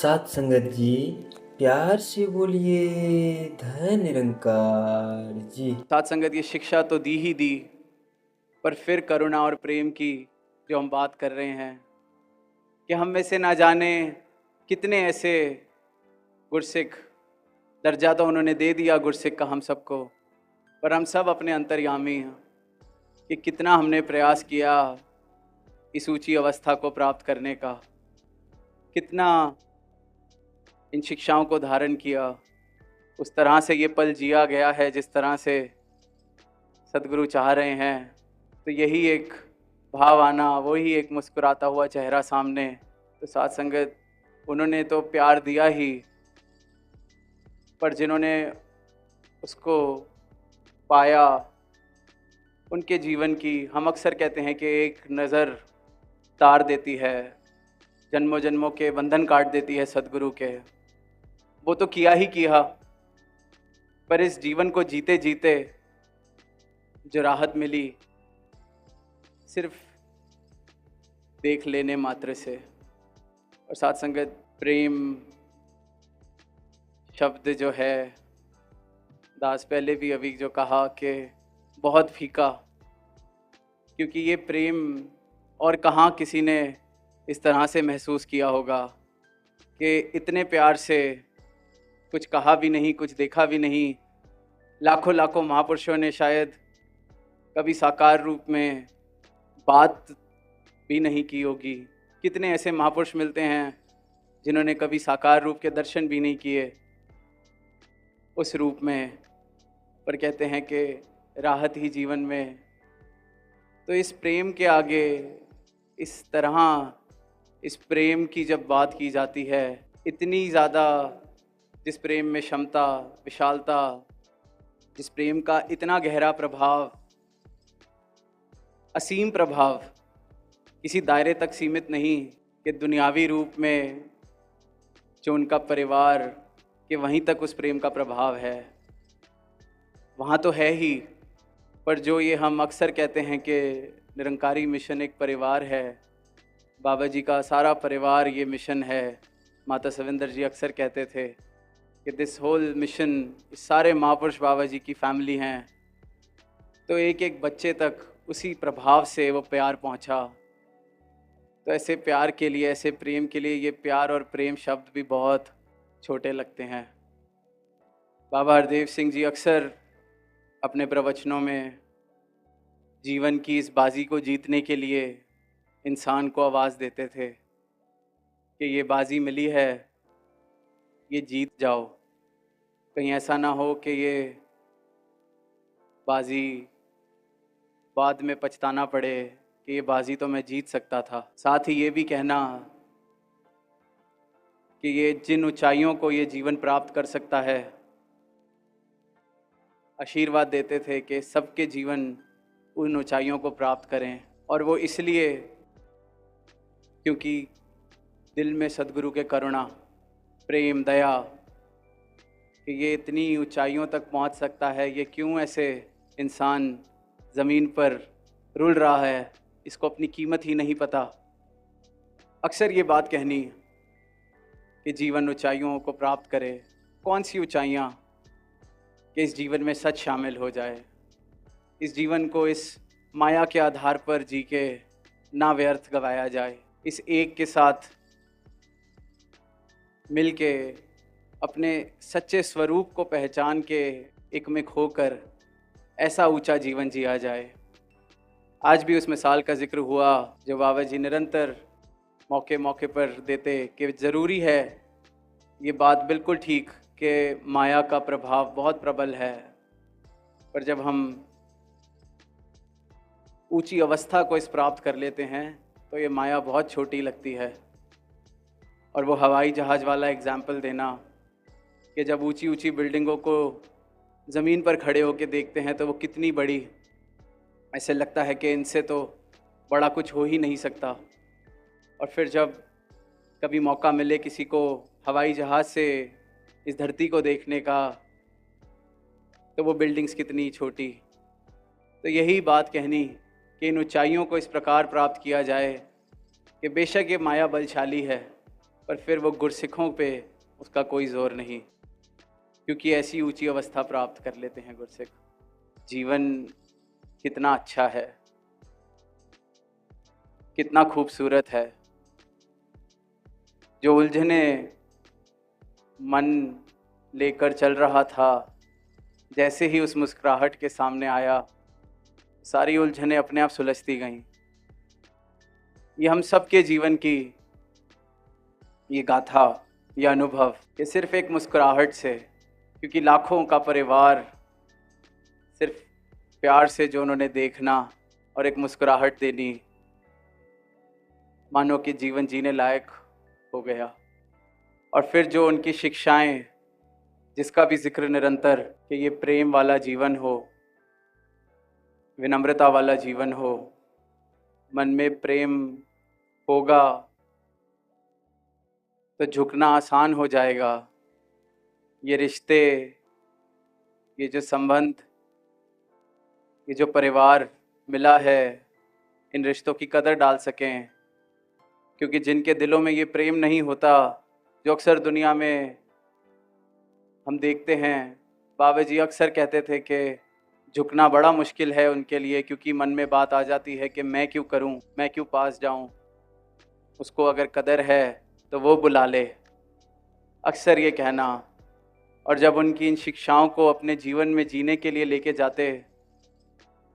साथ संगत जी, प्यार से बोलिए धन निरंकार जी। साथ संगत ये शिक्षा तो दी ही दी, पर फिर करुणा और प्रेम की जो हम बात कर रहे हैं कि हम में से ना जाने कितने ऐसे गुरसिख, दर्जा तो उन्होंने दे दिया गुरसिख का हम सबको, पर हम सब अपने अंतर्यामी हैं कि कितना हमने प्रयास किया इस ऊंची अवस्था को प्राप्त करने का, कितना इन शिक्षाओं को धारण किया, उस तरह से ये पल जिया गया है जिस तरह से सदगुरु चाह रहे हैं। तो यही एक भाव आना, वही एक मुस्कुराता हुआ चेहरा सामने। तो साथ संगत उन्होंने तो प्यार दिया ही, पर जिन्होंने उसको पाया उनके जीवन की, हम अक्सर कहते हैं कि एक नज़र तार देती है, जन्मों जन्मों के बंधन काट देती है सदगुरु के। वो तो किया ही किया, पर इस जीवन को जीते जीते जो राहत मिली सिर्फ देख लेने मात्र से। और साथ संगत प्रेम शब्द जो है, दास पहले भी अभी जो कहा कि बहुत फीका, क्योंकि ये प्रेम और कहाँ किसी ने इस तरह से महसूस किया होगा कि इतने प्यार से कुछ कहा भी नहीं, कुछ देखा भी नहीं। लाखों लाखों महापुरुषों ने शायद कभी साकार रूप में बात भी नहीं की होगी। कितने ऐसे महापुरुष मिलते हैं जिन्होंने कभी साकार रूप के दर्शन भी नहीं किए उस रूप में, पर कहते हैं कि राहत ही जीवन में। तो इस प्रेम के आगे, इस तरह इस प्रेम की जब बात की जाती है, इतनी ज़्यादा जिस प्रेम में क्षमता, विशालता, जिस प्रेम का इतना गहरा प्रभाव, असीम प्रभाव, किसी दायरे तक सीमित नहीं कि दुनियावी रूप में जो उनका परिवार, कि वहीं तक उस प्रेम का प्रभाव है, वहाँ तो है ही। पर जो ये हम अक्सर कहते हैं कि निरंकारी मिशन एक परिवार है, बाबा जी का सारा परिवार ये मिशन है। माता सविंदर जी अक्सर कहते थे कि दिस होल मिशन, इस सारे महापुरुष बाबा जी की फैमिली हैं। तो एक एक बच्चे तक उसी प्रभाव से वो प्यार पहुंचा। तो ऐसे प्यार के लिए, ऐसे प्रेम के लिए, ये प्यार और प्रेम शब्द भी बहुत छोटे लगते हैं। बाबा हरदेव सिंह जी अक्सर अपने प्रवचनों में जीवन की इस बाजी को जीतने के लिए इंसान को आवाज़ देते थे कि ये बाजी मिली है, ये जीत जाओ। कहीं ऐसा ना हो कि ये बाजी बाद में पछताना पड़े कि ये बाजी तो मैं जीत सकता था। साथ ही ये भी कहना कि ये जिन ऊंचाइयों को ये जीवन प्राप्त कर सकता है, आशीर्वाद देते थे कि सबके जीवन उन ऊंचाइयों को प्राप्त करें। और वो इसलिए क्योंकि दिल में सदगुरु के करुणा, प्रेम, दया, कि ये इतनी ऊंचाइयों तक पहुंच सकता है, ये क्यों ऐसे इंसान ज़मीन पर रुल रहा है, इसको अपनी कीमत ही नहीं पता। अक्सर ये बात कहनी कि जीवन ऊंचाइयों को प्राप्त करे। कौन सी ऊंचाइयाँ? कि इस जीवन में सच शामिल हो जाए, इस जीवन को इस माया के आधार पर जी के ना व्यर्थ गवाया जाए, इस एक के साथ मिल के अपने सच्चे स्वरूप को पहचान के एक में खोकर ऐसा ऊंचा जीवन जिया जाए। आज भी उस मिसाल का जिक्र हुआ जो बाबा जी निरंतर मौके मौके पर देते कि ज़रूरी है, ये बात बिल्कुल ठीक कि माया का प्रभाव बहुत प्रबल है, पर जब हम ऊंची अवस्था को इस प्राप्त कर लेते हैं तो ये माया बहुत छोटी लगती है। और वो हवाई जहाज़ वाला एग्जाम्पल देना कि जब ऊंची ऊंची बिल्डिंगों को ज़मीन पर खड़े होकर देखते हैं तो वो कितनी बड़ी, ऐसे लगता है कि इनसे तो बड़ा कुछ हो ही नहीं सकता। और फिर जब कभी मौका मिले किसी को हवाई जहाज़ से इस धरती को देखने का, तो वो बिल्डिंग्स कितनी छोटी। तो यही बात कहनी कि इन ऊंचाइयों को इस प्रकार प्राप्त किया जाए कि बेशक ये माया बलशाली है, पर फिर वो गुरसिखों पे उसका कोई जोर नहीं, क्योंकि ऐसी ऊंची अवस्था प्राप्त कर लेते हैं गुरसिख। जीवन कितना अच्छा है, कितना खूबसूरत है। जो उलझने मन लेकर चल रहा था, जैसे ही उस मुस्कुराहट के सामने आया, सारी उलझनें अपने आप सुलझती गईं। ये हम सबके जीवन की ये गाथा, ये अनुभव, ये सिर्फ एक मुस्कुराहट से, क्योंकि लाखों का परिवार सिर्फ प्यार से जो उन्होंने देखना और एक मुस्कुराहट देनी, मानो कि जीवन जीने लायक हो गया। और फिर जो उनकी शिक्षाएं, जिसका भी जिक्र निरंतर, कि ये प्रेम वाला जीवन हो, विनम्रता वाला जीवन हो, मन में प्रेम होगा तो झुकना आसान हो जाएगा। ये रिश्ते, ये जो संबंध, ये जो परिवार मिला है, इन रिश्तों की कदर डाल सकें। क्योंकि जिनके दिलों में ये प्रेम नहीं होता, जो अक्सर दुनिया में हम देखते हैं, बाबा जी अक्सर कहते थे कि झुकना बड़ा मुश्किल है उनके लिए, क्योंकि मन में बात आ जाती है कि मैं क्यों करूं, मैं क्यों पास जाऊं, उसको अगर कदर है तो वो बुला ले, अक्सर ये कहना। और जब उनकी इन शिक्षाओं को अपने जीवन में जीने के लिए लेके जाते,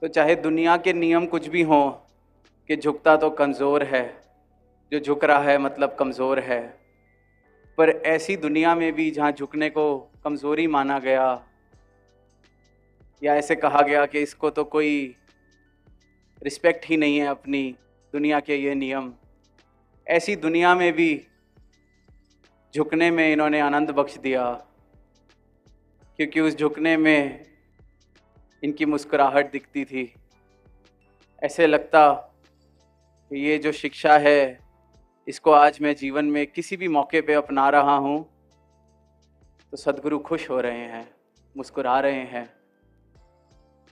तो चाहे दुनिया के नियम कुछ भी हों कि झुकता तो कमज़ोर है, जो झुक रहा है मतलब कमज़ोर है, पर ऐसी दुनिया में भी जहाँ झुकने को कमज़ोरी माना गया, या ऐसे कहा गया कि इसको तो कोई रिस्पेक्ट ही नहीं है अपनी दुनिया के ये नियम, ऐसी दुनिया में भी झुकने में इन्होंने आनंद बख्श दिया। क्योंकि उस झुकने में इनकी मुस्कुराहट दिखती थी। ऐसे लगता कि ये जो शिक्षा है, इसको आज मैं जीवन में किसी भी मौके पे अपना रहा हूँ तो सद्गुरु खुश हो रहे हैं, मुस्कुरा रहे हैं।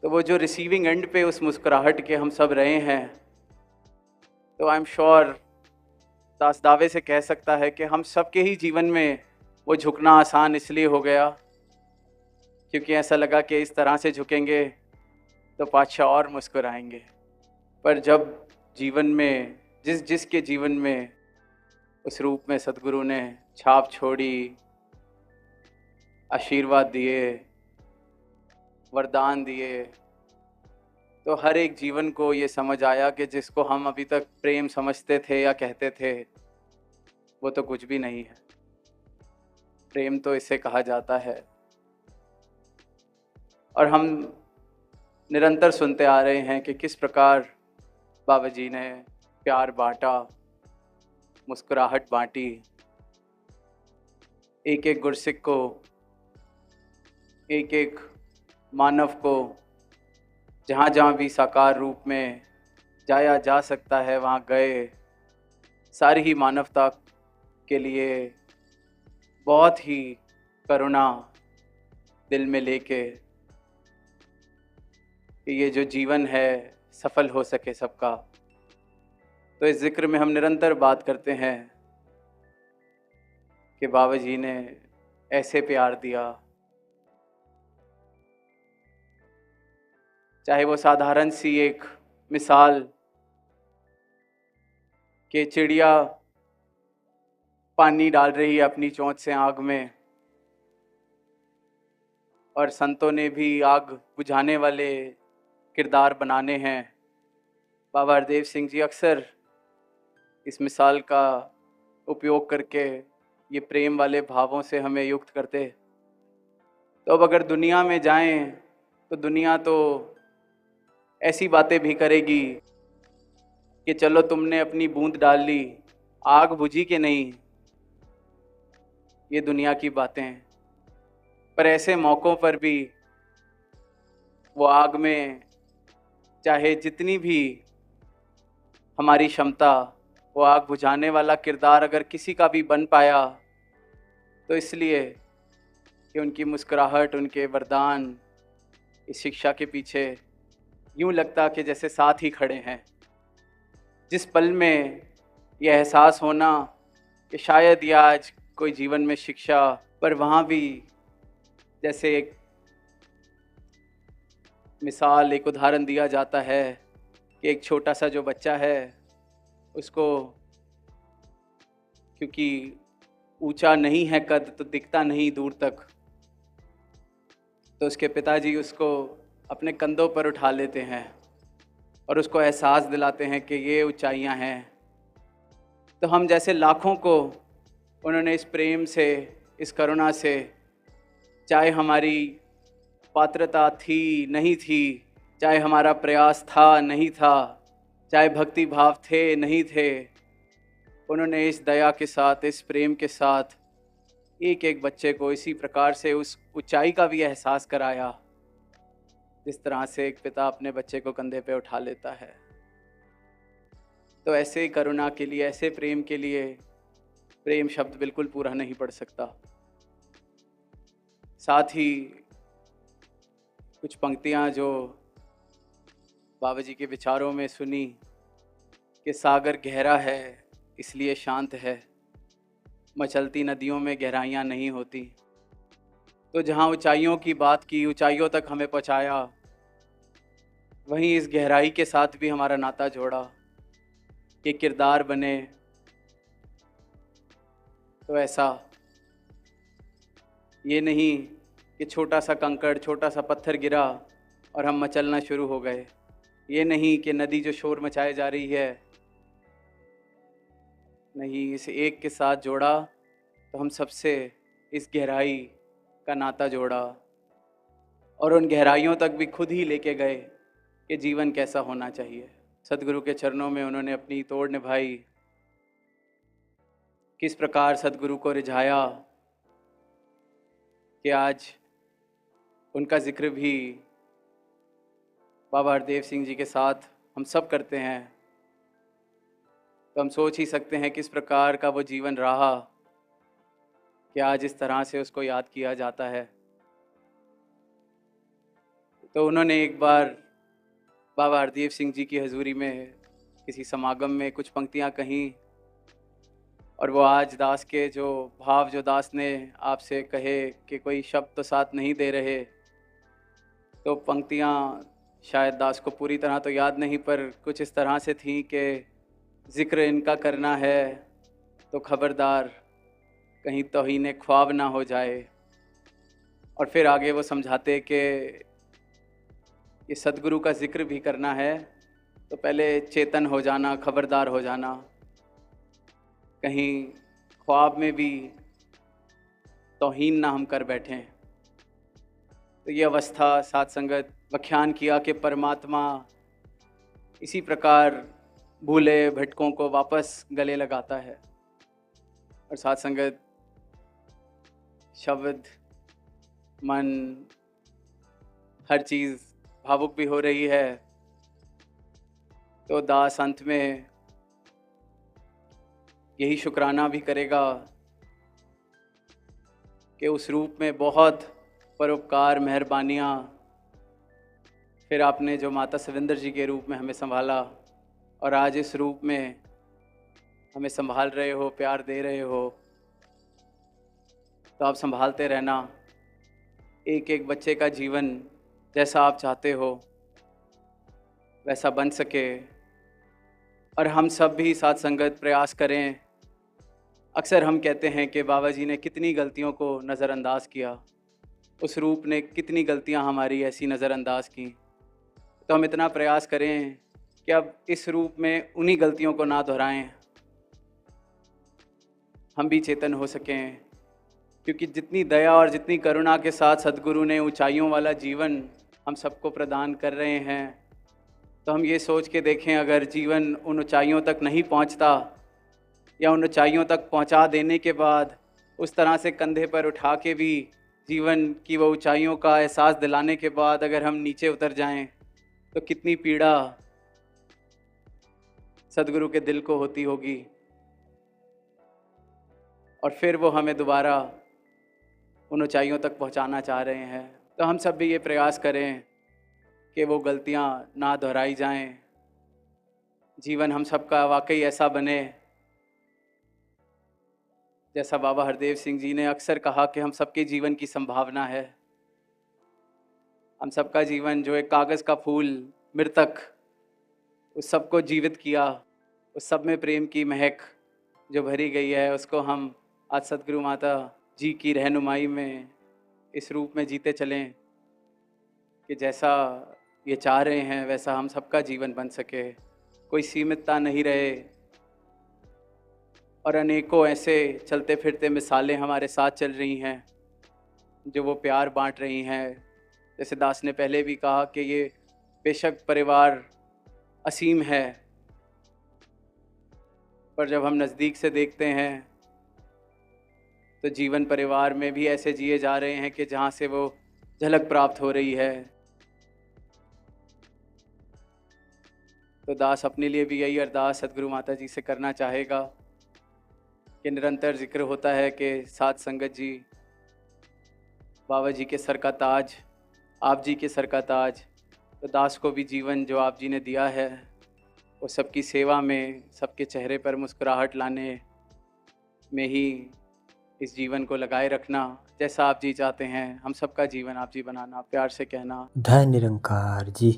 तो वो जो रिसीविंग एंड पे उस मुस्कुराहट के हम सब रहे हैं, तो आई एम श्योर, दास दावे से कह सकता है कि हम सबके ही जीवन में वो झुकना आसान इसलिए हो गया क्योंकि ऐसा लगा कि इस तरह से झुकेंगे तो पातशाह और मुस्कुराएंगे। पर जब जीवन में जिसके जीवन में उस रूप में सद्गुरु ने छाप छोड़ी, आशीर्वाद दिए, वरदान दिए, तो हर एक जीवन को ये समझ आया कि जिसको हम अभी तक प्रेम समझते थे या कहते थे, वो तो कुछ भी नहीं है। प्रेम तो इसे कहा जाता है। और हम निरंतर सुनते आ रहे हैं कि किस प्रकार बाबा जी ने प्यार बांटा, मुस्कुराहट बांटी, एक एक गुरसिख को, एक एक मानव को, जहाँ जहाँ भी साकार रूप में जाया जा सकता है वहाँ गए। सारी ही मानवता के लिए बहुत ही करुणा दिल में लेके कि ये जो जीवन है सफल हो सके सबका। तो इस जिक्र में हम निरंतर बात करते हैं कि बाबा जी ने ऐसे प्यार दिया, चाहे वो साधारण सी एक मिसाल कि चिड़िया पानी डाल रही है अपनी चोंच से आग में, और संतों ने भी आग बुझाने वाले किरदार बनाने हैं। बाबा हरदेव सिंह जी अक्सर इस मिसाल का उपयोग करके ये प्रेम वाले भावों से हमें युक्त करते। तो अब अगर दुनिया में जाएं तो दुनिया तो ऐसी बातें भी करेगी कि चलो तुमने अपनी बूंद डाल ली, आग बुझी कि नहीं, ये दुनिया की बातें। पर ऐसे मौक़ों पर भी वो आग में चाहे जितनी भी हमारी क्षमता, वो आग बुझाने वाला किरदार अगर किसी का भी बन पाया तो इसलिए कि उनकी मुस्कुराहट, उनके वरदान, इस शिक्षा के पीछे यूँ लगता कि जैसे साथ ही खड़े हैं। जिस पल में यह एहसास होना कि शायद ये आज कोई जीवन में शिक्षा, पर वहाँ भी जैसे एक मिसाल, एक उदाहरण दिया जाता है कि एक छोटा सा जो बच्चा है उसको, क्योंकि ऊंचा नहीं है कद तो दिखता नहीं दूर तक, तो उसके पिताजी उसको अपने कंधों पर उठा लेते हैं और उसको एहसास दिलाते हैं कि ये ऊंचाइयां हैं। तो हम जैसे लाखों को उन्होंने इस प्रेम से, इस करुणा से, चाहे हमारी पात्रता थी नहीं थी, चाहे हमारा प्रयास था नहीं था, चाहे भक्ति भाव थे नहीं थे, उन्होंने इस दया के साथ, इस प्रेम के साथ एक एक बच्चे को इसी प्रकार से उस ऊंचाई का भी एहसास कराया जिस तरह से एक पिता अपने बच्चे को कंधे पे उठा लेता है। तो ऐसे ही करुणा के लिए, ऐसे प्रेम के लिए प्रेम शब्द बिल्कुल पूरा नहीं पड़ सकता। साथ ही कुछ पंक्तियां जो बाबा जी के विचारों में सुनी कि सागर गहरा है इसलिए शांत है, मचलती नदियों में गहराइयाँ नहीं होती। तो जहाँ ऊंचाइयों की बात की, ऊंचाइयों तक हमें पहुँचाया, वहीं इस गहराई के साथ भी हमारा नाता जोड़ा कि किरदार बने। तो ऐसा ये नहीं कि छोटा सा कंकड़, छोटा सा पत्थर गिरा और हम मचलना शुरू हो गए। ये नहीं कि नदी जो शोर मचाए जा रही है, नहीं, इस एक के साथ जोड़ा तो हम सबसे इस गहराई का नाता जोड़ा और उन गहराइयों तक भी खुद ही लेके गए कि जीवन कैसा होना चाहिए। सदगुरु के चरणों में उन्होंने अपनी तोड़ निभाई, किस प्रकार सदगुरु को रिझाया कि आज उनका जिक्र भी बाबा हरदेव सिंह जी के साथ हम सब करते हैं। तो हम सोच ही सकते हैं किस प्रकार का वो जीवन रहा कि आज इस तरह से उसको याद किया जाता है। तो उन्होंने एक बार बाबा हरदेव सिंह जी की हजूरी में किसी समागम में कुछ पंक्तियां कहीं, और वो आज दास के जो भाव, जो दास ने आपसे कहे कि कोई शब्द तो साथ नहीं दे रहे, तो पंक्तियां शायद दास को पूरी तरह तो याद नहीं, पर कुछ इस तरह से थी कि जिक्र इनका करना है तो खबरदार कहीं तौहीन ख्वाब ना हो जाए। और फिर आगे वो समझाते कि ये सदगुरु का जिक्र भी करना है तो पहले चेतन हो जाना, खबरदार हो जाना, कहीं ख्वाब में भी तौहीन ना हम कर बैठें। तो ये अवस्था साथ संगत व्याख्यान किया कि परमात्मा इसी प्रकार भूले भटकों को वापस गले लगाता है। और साथ संगत शब्द, मन, हर चीज़ भावुक भी हो रही है। तो दास अंत में यही शुक्राना भी करेगा कि उस रूप में बहुत परोपकार, मेहरबानियाँ, फिर आपने जो माता सविंदर जी के रूप में हमें संभाला और आज इस रूप में हमें संभाल रहे हो, प्यार दे रहे हो। तो आप संभालते रहना, एक एक बच्चे का जीवन जैसा आप चाहते हो वैसा बन सके। और हम सब भी साथ संगत प्रयास करें। अक्सर हम कहते हैं कि बाबा जी ने कितनी गलतियों को नज़रअंदाज किया, उस रूप ने कितनी गलतियां हमारी ऐसी नज़रअंदाज की। तो हम इतना प्रयास करें कि अब इस रूप में उन्हीं गलतियों को ना दोहराएं, हम भी चेतन हो सकें। क्योंकि जितनी दया और जितनी करुणा के साथ सदगुरु ने ऊंचाइयों वाला जीवन हम सबको प्रदान कर रहे हैं, तो हम ये सोच के देखें, अगर जीवन उन ऊंचाइयों तक नहीं पहुंचता या उन ऊंचाइयों तक पहुंचा देने के बाद उस तरह से कंधे पर उठा के भी जीवन की वो ऊंचाइयों का एहसास दिलाने के बाद अगर हम नीचे उतर जाएं, तो कितनी पीड़ा सदगुरु के दिल को होती होगी। और फिर वो हमें दोबारा उन ऊंचाइयों तक पहुंचाना चाह रहे हैं। तो हम सब भी ये प्रयास करें कि वो गलतियां ना दोहराई जाएं, जीवन हम सबका वाकई ऐसा बने जैसा बाबा हरदेव सिंह जी ने अक्सर कहा कि हम सबके जीवन की संभावना है। हम सबका जीवन जो एक कागज़ का फूल मृतक, उस सबको जीवित किया, उस सब में प्रेम की महक जो भरी गई है, उसको हम आज सदगुरु माता जी की रहनुमाई में इस रूप में जीते चलें कि जैसा ये चाह रहे हैं वैसा हम सबका जीवन बन सके, कोई सीमितता नहीं रहे। और अनेकों ऐसे चलते फिरते मिसालें हमारे साथ चल रही हैं जो वो प्यार बांट रही हैं। जैसे दास ने पहले भी कहा कि ये बेशक परिवार असीम है, पर जब हम नज़दीक से देखते हैं तो जीवन परिवार में भी ऐसे जिए जा रहे हैं कि जहाँ से वो झलक प्राप्त हो रही है। तो दास अपने लिए भी यही अरदास सदगुरु माता जी से करना चाहेगा कि निरंतर जिक्र होता है कि साध संगत जी बाबा जी के सर का ताज, आप जी के सर का ताज। तो दास को भी जीवन जो आप जी ने दिया है वो सबकी सेवा में, सबके चेहरे पर मुस्कुराहट लाने में ही इस जीवन को लगाए रखना, जैसा आप जी चाहते हैं हम सबका जीवन आप जी बनाना, प्यार से कहना। धन निरंकार जी।